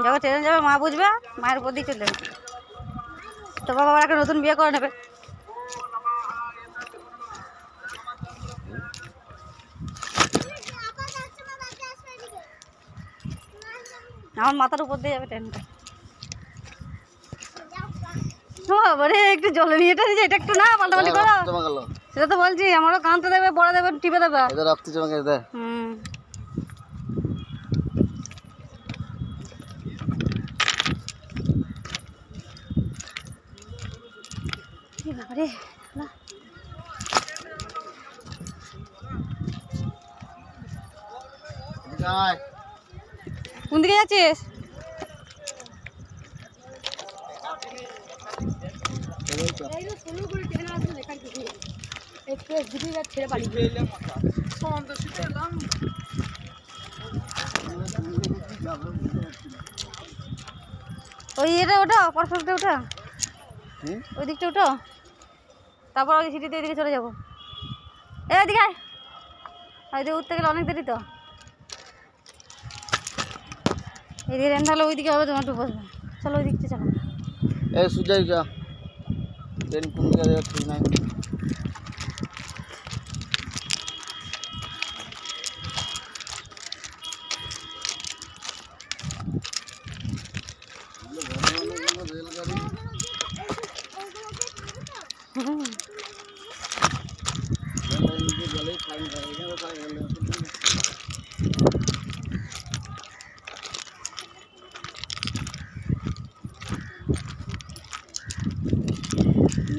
যখন ট্রেনে যাবে মা বুঝবে, মায়ের উপর দিয়ে চলে যাবে। তো বাবা একটা নতুন বিয়ে করে নেবে। আমার মাথার উপর দিয়ে যাবে ট্রেনটা। বাবারে একটু জলে নিয়ে এটা এটা একটু না পাল্টাপাল্টি করো। সেটা তো বলছি, আমারও কানতে দেবে, পড়া দেবে, টিপে দেবে। কোন দিকে যাচ্ছিস? ওই এটা ওটা পারফেক্টে ওটা, ওই দিকটা ওটা, তারপর ওই সিটিতে ওইদিকে চলে যাবো। এদিকে ওইদিকে উঠতে গেলে অনেক দেরি তো। এদিকে ট্রেন তাহলে ওইদিকে হবে, তোমার একটু বসবে। চলো ওই দিকটা চলো। সুজাই যা ট্রেন কোন দিকে ঠিক নাই।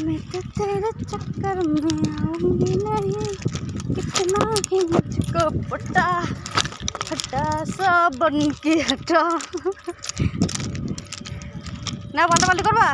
मैं तो तेरे चक्कर में आऊंगी नहीं, कितना ही मुझको पता, हटा सा बन के हटा। ना पाल्टा करवा